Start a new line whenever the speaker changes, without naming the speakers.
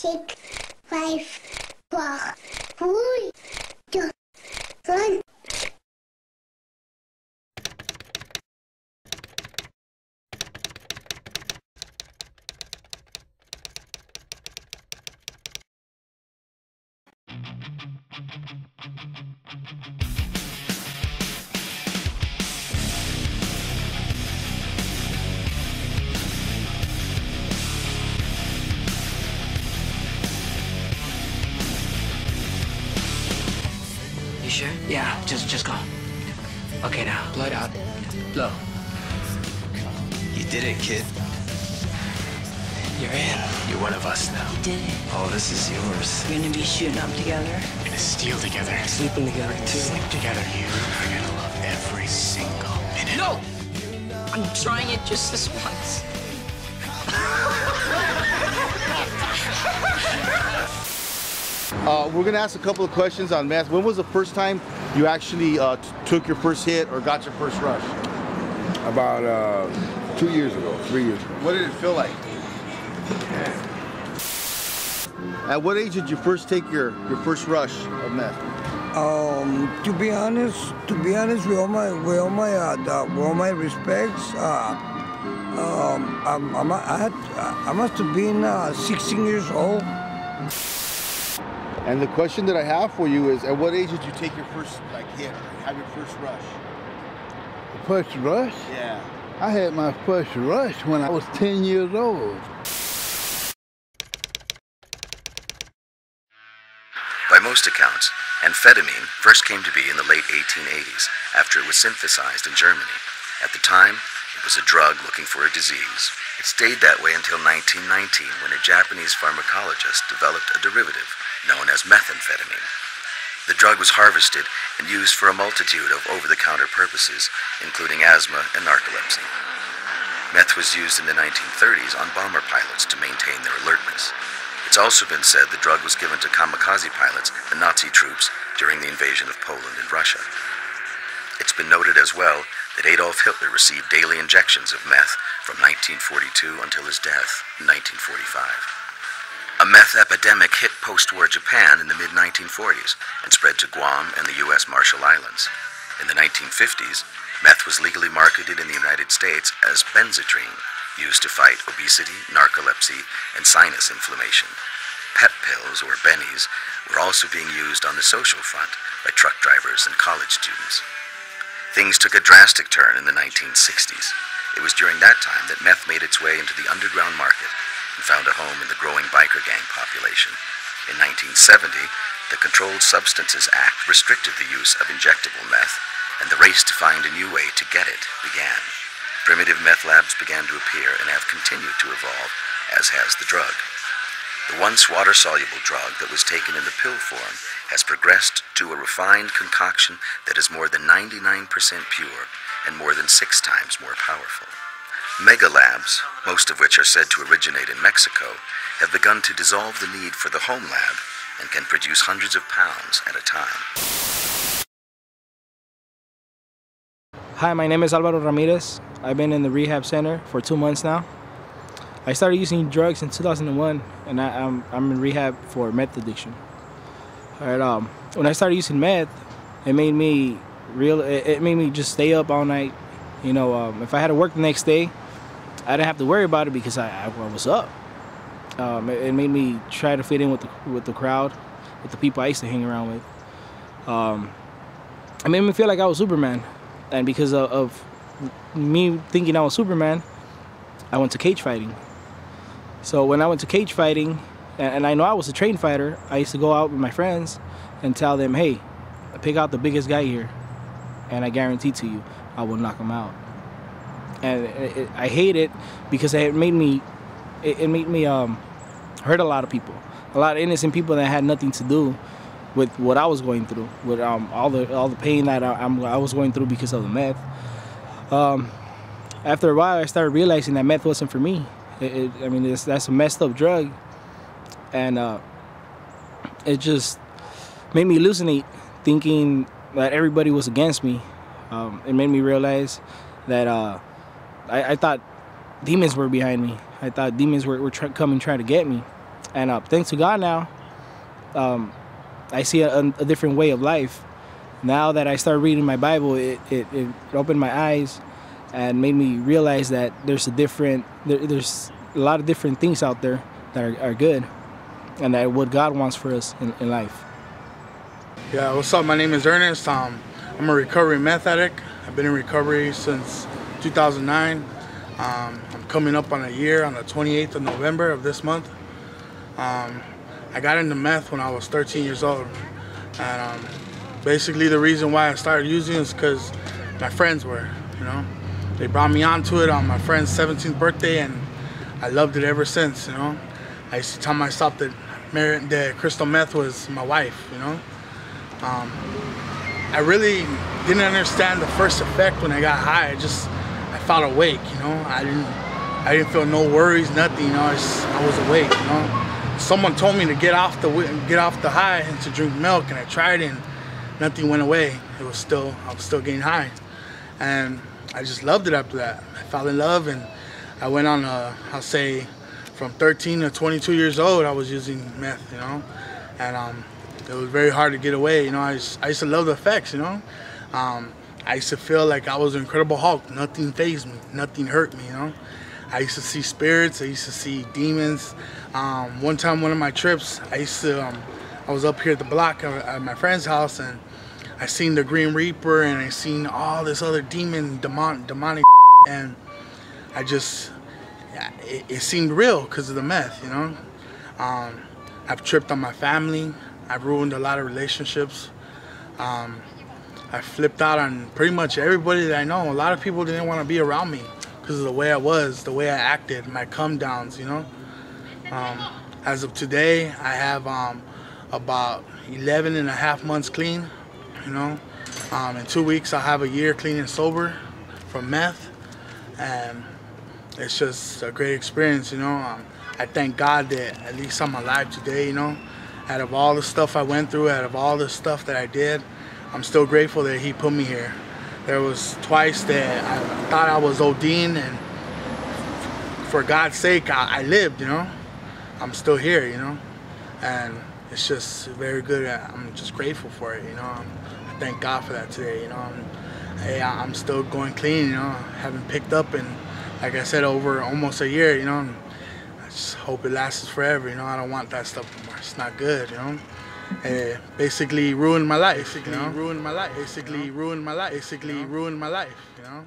6, 5, 4, 3, 2, 1.
You sure? Yeah, just go. Okay, now, blow it out. Blow.
You did it, kid.
You're in.
You're one of us now.
You did it.
Oh, this is yours.
We're gonna be shooting up together.
We're gonna steal together.
Sleeping together, too.
Sleep together. You are gonna love every single minute.
No! I'm trying it just this once.
We're gonna ask a couple of questions on meth. When was the first time you actually took your first hit or got your first rush?
About 2 years ago, 3 years ago.
What did it feel like? At what age did you first take your first rush of meth?
To be honest, with all my respects, I must have been 16 years old.
And the question that I have for you is, at what age did you take your first hit, have your first rush?
The first rush?
Yeah.
I had my first rush when I was 10 years old.
By most accounts, amphetamine first came to be in the late 1880s after it was synthesized in Germany. At the time, it was a drug looking for a disease. It stayed that way until 1919 when a Japanese pharmacologist developed a derivative known as methamphetamine. The drug was harvested and used for a multitude of over-the-counter purposes, including asthma and narcolepsy. Meth was used in the 1930s on bomber pilots to maintain their alertness. It's also been said the drug was given to kamikaze pilots and Nazi troops during the invasion of Poland and Russia. It's been noted as well that Adolf Hitler received daily injections of meth from 1942 until his death in 1945. A meth epidemic hit post-war Japan in the mid-1940s and spread to Guam and the U.S. Marshall Islands. In the 1950s, meth was legally marketed in the United States as benzatrine, used to fight obesity, narcolepsy, and sinus inflammation. Pep pills, or bennies, were also being used on the social front by truck drivers and college students. Things took a drastic turn in the 1960s. It was during that time that meth made its way into the underground market and found a home in the growing biker gang population. In 1970, the Controlled Substances Act restricted the use of injectable meth, and the race to find a new way to get it began. Primitive meth labs began to appear and have continued to evolve, as has the drug. The once water-soluble drug that was taken in the pill form has progressed to a refined concoction that is more than 99% pure and more than 6 times more powerful. Mega labs, most of which are said to originate in Mexico, have begun to dissolve the need for the home lab and can produce hundreds of pounds at a time.
Hi, my name is Alvaro Ramirez. I've been in the rehab center for 2 months now. I started using drugs in 2001, and I'm in rehab for meth addiction. All right, when I started using meth, it made me just stay up all night. You know, if I had to work the next day, I didn't have to worry about it because I was up. It made me try to fit in with the crowd, with the people I used to hang around with. It made me feel like I was Superman, and because of me thinking I was Superman, I went to cage fighting. So when I went to cage fighting, and I know I was a trained fighter, I used to go out with my friends and tell them, hey, pick out the biggest guy here, and I guarantee to you, I will knock him out. And I hate it because it made me hurt a lot of people, a lot of innocent people that had nothing to do with what I was going through, with all the pain that I was going through because of the meth. After a while, I started realizing that meth wasn't for me. That's a messed up drug, and it just made me hallucinate, thinking that everybody was against me. It made me realize that I thought demons were behind me. I thought demons were trying to get me. And thanks to God now, I see a different way of life. Now that I started reading my Bible, it opened my eyes and made me realize that there's a lot of different things out there that are good, and that what God wants for us in life.
Yeah, what's up? My name is Ernest. I'm a recovery meth addict. I've been in recovery since 2009. I'm coming up on a year on the 28th of November of this month. I got into meth when I was 13 years old. And basically the reason why I started using it is because my friends were, you know. They brought me onto it on my friend's 17th birthday, and I loved it ever since, you know. I used to tell myself that crystal meth was my wife, you know. I really didn't understand the first effect when I got high. I felt awake, you know. I didn't feel no worries, nothing, you know. I was awake, you know. Someone told me to get off the high and to drink milk, and I tried it and nothing went away. I was still getting high, and I just loved it after that. I fell in love, and I went on I'll say from 13 to 22 years old I was using meth, you know. And it was very hard to get away, you know. I used to love the effects, you know. I used to feel like I was an Incredible Hulk. Nothing fazed me, nothing hurt me, you know. I used to see spirits, I used to see demons. One time, one of my trips, I was up here at the block at my friend's house, and I seen the Green Reaper, and I seen all this other demonic, and it seemed real because of the meth, you know. I've tripped on my family. I've ruined a lot of relationships. I flipped out on pretty much everybody that I know. A lot of people didn't want to be around me because of the way I was, the way I acted, my come downs, you know. As of today, I have about 11 and a half months clean, you know. In 2 weeks, I'll have a year clean and sober from meth, and it's just a great experience, you know. I thank God that at least I'm alive today, you know. Out of all the stuff I went through, out of all the stuff that I did, I'm still grateful that he put me here. There was twice that I thought I was ODing, and for God's sake, I lived, you know. I'm still here, you know. And it's just very good. I'm just grateful for it, you know. I thank God for that today, you know. I'm still going clean, you know. I haven't picked up in, like I said, over almost a year, you know. I just hope it lasts forever, you know. I don't want that stuff anymore. It's not good, you know. It basically ruined my life, you know. Basically ruined my life, you know.